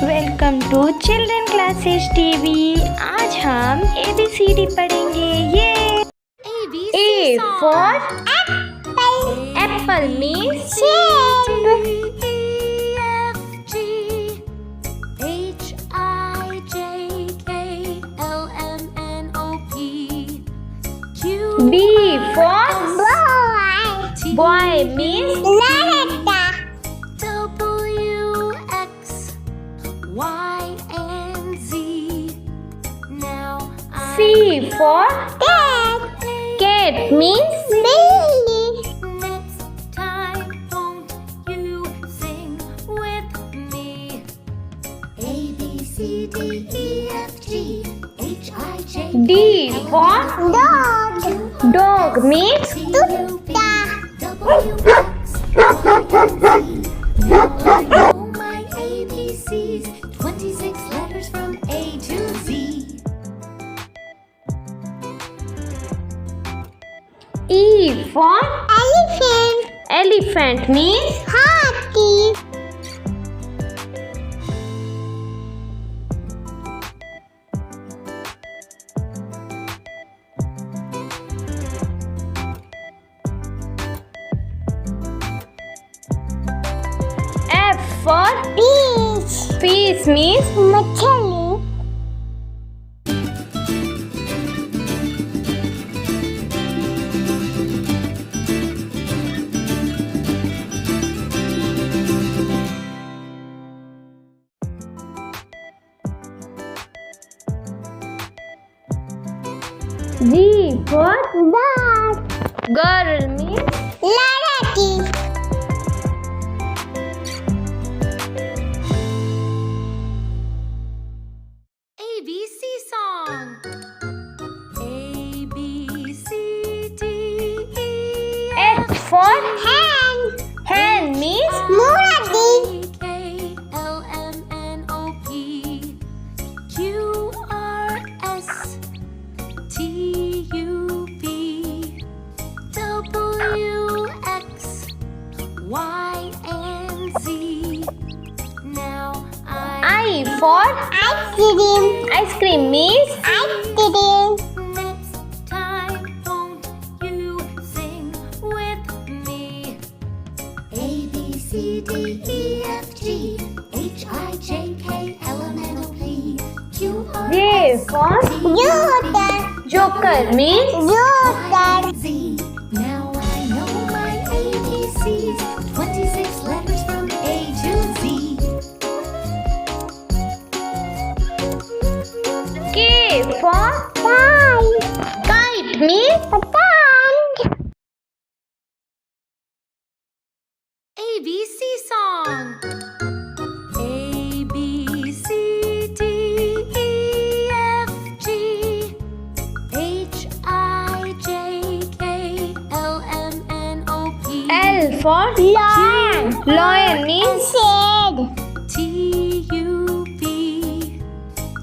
Welcome to children classes TV. आज हम ABCD पढ़ेंगे। ये A for apple means shape। B for boy means Y and Z. Now C for cat means next time won't you sing with me? A B C D E F G H I J D for dog means W X Y and Z. Now I know my ABCs, 26 letters from A to Z. E for elephant means F for fish means G for girl means ABC song. A B C D E H for hen means K L M N O P Q R S T U V W X Y and Z. Now I for ice cream means next time won't you sing with me? A B C D E F G H I J K L M N O P Q R J S for T joker means Y and Z. Now I know my ABCs, 26 letters from A to Z. K for kite means ABC song. A B C D E F G H I J K L M N O P L for lion means T U V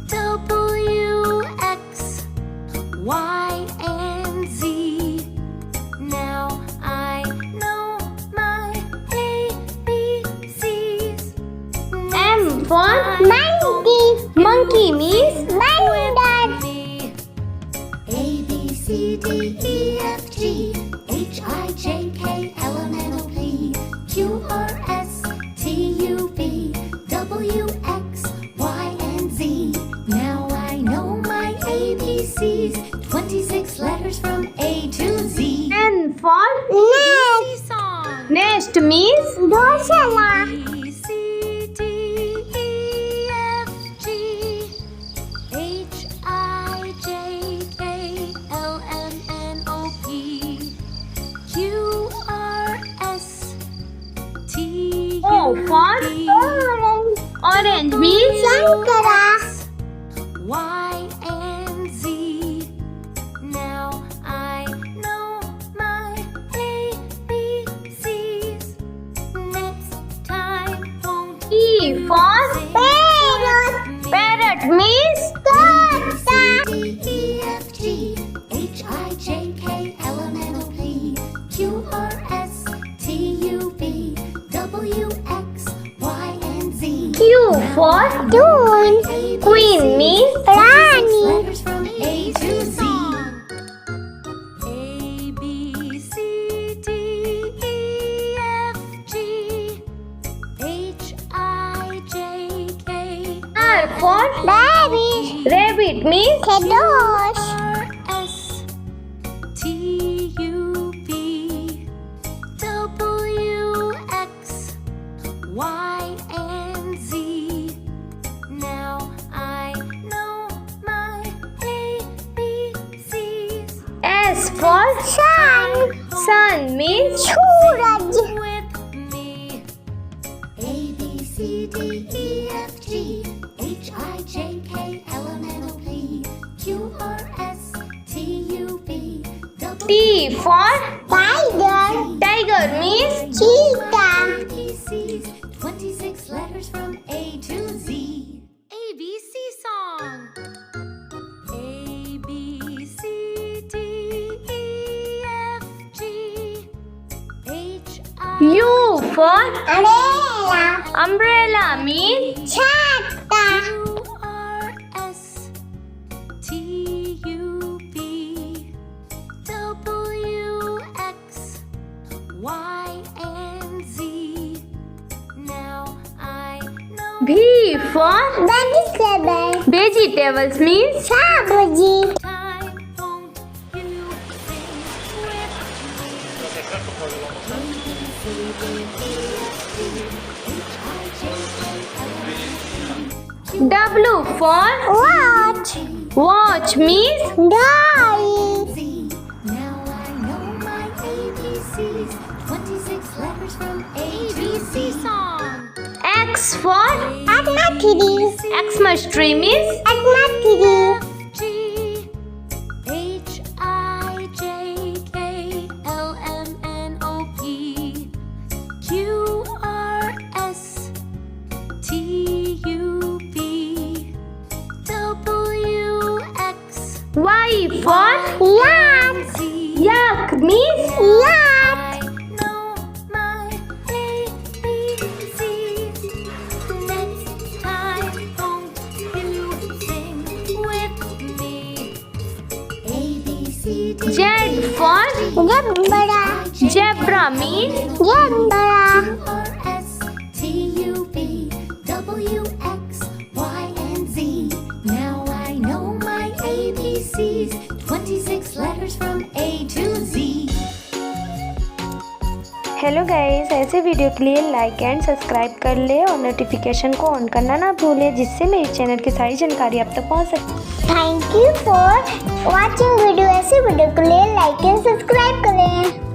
W X Y and Z. Now I know my ABCs. M for monkey means Me. A B C D E F G H I J K L M N O P Q R S T U V W X Y and Z. Now I know my ABCs, 26 letters from A to Z. N for ABC song. nest means B C D E F G H I J K L M N O P Q R S T O U for V orange means Y and Z. Now I know my ABCs. Next time won't E for parrot means C D E F G H I J K L M N O P Q R S T U V W X Y and Z. Q for Tune. Queen means Rani. Letters from A to Z. A, B, C, D, E, F, G, H, I, J, K, R for Rabbit. Rabbit means Kadosh. R, S, T, U, V, W, X, Y, and Z. Now I know my ABCs. S for Sun. Sun means Suraj. With me. A, B, C, D, E, F, G, H, I, J, K, L, M, N, O, P, Q, R, S, T, U, V, W, T for Tiger. Tiger means Cheetah. ABCs, 26 letters from A to Z. ABC song. A, B, C, D, E, F, G, H, I, U for Umbrella. Umbrella means Chata. Q, R, S, T, U, V, W, X, Y, and Z. Now I know V for Vegetable. Vegetables means Sabji. time. Won't you sing with W for Watch. Watch means Doll. Z? Now I know my ABCs. 26 letters from ABC song. X for Agmatidi. Xmas tree means Agmatidi. G, H, I, J, K, L, M, N, O, P, Q, R, S, T, U, V, W, X, Y for Yak. Z. Yak means Yak. I know my ABCs. Next time, won't you sing with me? A, B, C, D. Z for Zebra. Zebra means Zebra. R, S, T, U, V, W, X, Y, and Z. Now I know my ABCs. 26 letters from A to Z. Hello guys, ऐसे video के लिए like and subscribe कर ले और notification को on करना ना भूले, जिससे मेरे चैनल की सारी जानकारी आप तक पहुंच सके। Thank you for watching video. ऐसे वीडियो के लिए लाइक एंड सब्सक्राइब करें।